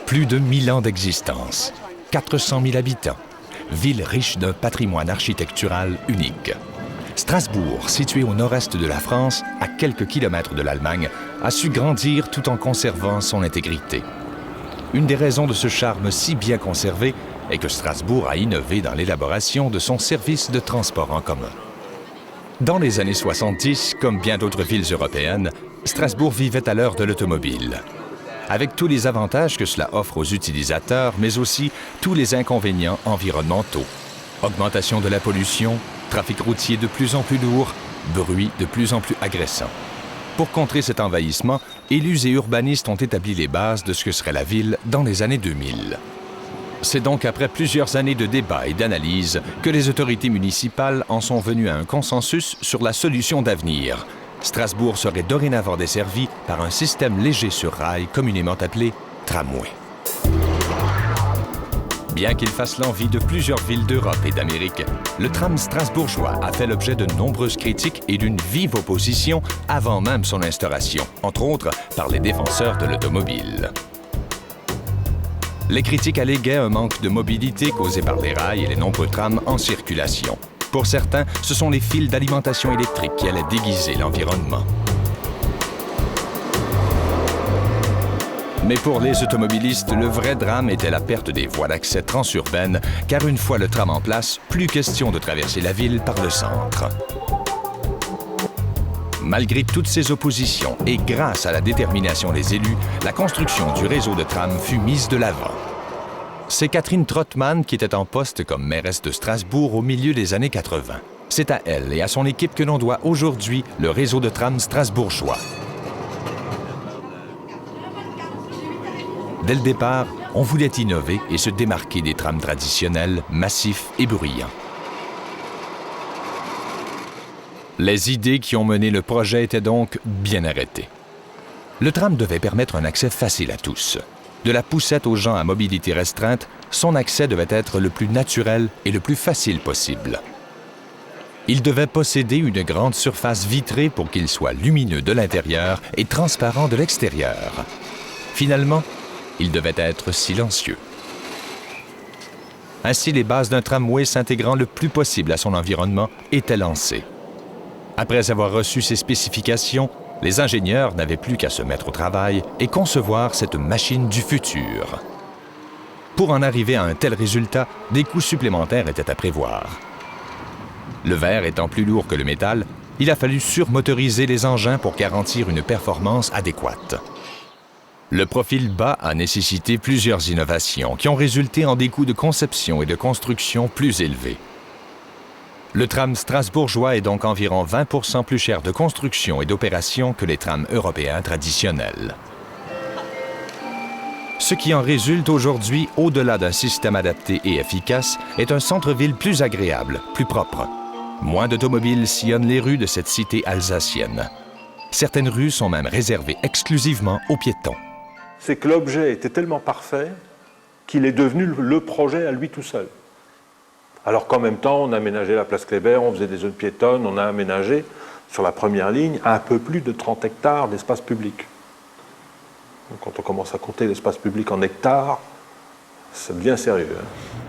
Plus de 1000 ans d'existence, 400 000 habitants, ville riche d'un patrimoine architectural unique. Strasbourg, située au nord-est de la France, à quelques kilomètres de l'Allemagne, a su grandir tout en conservant son intégrité. Une des raisons de ce charme si bien conservé est que Strasbourg a innové dans l'élaboration de son service de transport en commun. Dans les années 70, comme bien d'autres villes européennes, Strasbourg vivait à l'heure de l'automobile. Avec tous les avantages que cela offre aux utilisateurs, mais aussi tous les inconvénients environnementaux. Augmentation de la pollution, trafic routier de plus en plus lourd, bruit de plus en plus agressant. Pour contrer cet envahissement, élus et urbanistes ont établi les bases de ce que serait la ville dans les années 2000. C'est donc après plusieurs années de débats et d'analyses que les autorités municipales en sont venues à un consensus sur la solution d'avenir. Strasbourg serait dorénavant desservie par un système léger sur rail communément appelé tramway. Bien qu'il fasse l'envie de plusieurs villes d'Europe et d'Amérique, le tram strasbourgeois a fait l'objet de nombreuses critiques et d'une vive opposition avant même son instauration, entre autres par les défenseurs de l'automobile. Les critiques alléguaient un manque de mobilité causé par les rails et les nombreux trams en circulation. Pour certains, ce sont les fils d'alimentation électrique qui allaient déguiser l'environnement. Mais pour les automobilistes, le vrai drame était la perte des voies d'accès transurbaines, car une fois le tram en place, plus question de traverser la ville par le centre. Malgré toutes ces oppositions et grâce à la détermination des élus, la construction du réseau de tram fut mise de l'avant. C'est Catherine Trottmann qui était en poste comme mairesse de Strasbourg au milieu des années 80. C'est à elle et à son équipe que l'on doit aujourd'hui le réseau de tram strasbourgeois. Dès le départ, on voulait innover et se démarquer des trams traditionnels, massifs et bruyants. Les idées qui ont mené le projet étaient donc bien arrêtées. Le tram devait permettre un accès facile à tous. De la poussette aux gens à mobilité restreinte, son accès devait être le plus naturel et le plus facile possible. Il devait posséder une grande surface vitrée pour qu'il soit lumineux de l'intérieur et transparent de l'extérieur. Finalement, il devait être silencieux. Ainsi, les bases d'un tramway s'intégrant le plus possible à son environnement étaient lancées. Après avoir reçu ces spécifications, les ingénieurs n'avaient plus qu'à se mettre au travail et concevoir cette machine du futur. Pour en arriver à un tel résultat, des coûts supplémentaires étaient à prévoir. Le verre étant plus lourd que le métal, il a fallu surmotoriser les engins pour garantir une performance adéquate. Le profil bas a nécessité plusieurs innovations qui ont résulté en des coûts de conception et de construction plus élevés. Le tram strasbourgeois est donc environ 20% plus cher de construction et d'opération que les trams européens traditionnels. Ce qui en résulte aujourd'hui, au-delà d'un système adapté et efficace, est un centre-ville plus agréable, plus propre. Moins d'automobiles sillonnent les rues de cette cité alsacienne. Certaines rues sont même réservées exclusivement aux piétons. C'est que l'objet était tellement parfait qu'il est devenu le projet à lui tout seul. Alors qu'en même temps, on a aménagé la place Kléber, on faisait des zones piétonnes, on a aménagé sur la première ligne un peu plus de 30 hectares d'espace public. Donc, quand on commence à compter l'espace public en hectares, ça devient sérieux.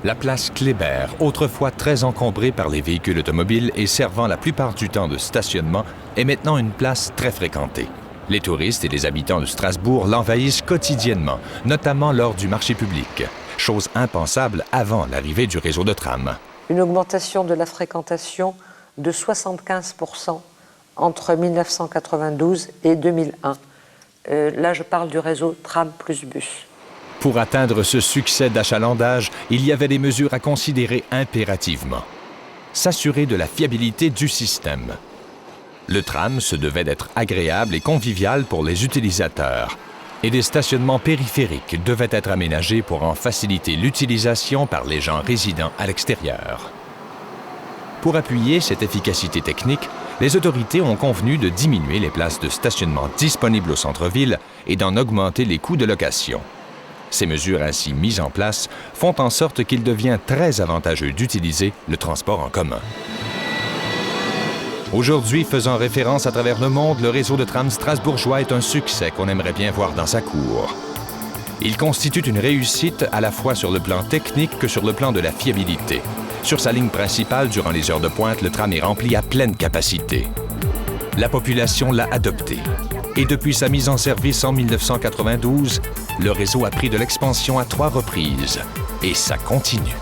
La place Kléber, autrefois très encombrée par les véhicules automobiles et servant la plupart du temps de stationnement, est maintenant une place très fréquentée. Les touristes et les habitants de Strasbourg l'envahissent quotidiennement, notamment lors du marché public. Chose impensable avant l'arrivée du réseau de tram. Une augmentation de la fréquentation de 75% entre 1992 et 2001. Là, je parle du réseau tram plus bus. Pour atteindre ce succès d'achalandage, il y avait des mesures à considérer impérativement. S'assurer de la fiabilité du système. Le tram se devait d'être agréable et convivial pour les utilisateurs. Et des stationnements périphériques devaient être aménagés pour en faciliter l'utilisation par les gens résidant à l'extérieur. Pour appuyer cette efficacité technique, les autorités ont convenu de diminuer les places de stationnement disponibles au centre-ville et d'en augmenter les coûts de location. Ces mesures ainsi mises en place font en sorte qu'il devient très avantageux d'utiliser le transport en commun. Aujourd'hui, faisant référence à travers le monde, le réseau de tram strasbourgeois est un succès qu'on aimerait bien voir dans sa cour. Il constitue une réussite à la fois sur le plan technique que sur le plan de la fiabilité. Sur sa ligne principale, durant les heures de pointe, le tram est rempli à pleine capacité. La population l'a adopté. Et depuis sa mise en service en 1992, le réseau a pris de l'expansion à 3 reprises. Et ça continue.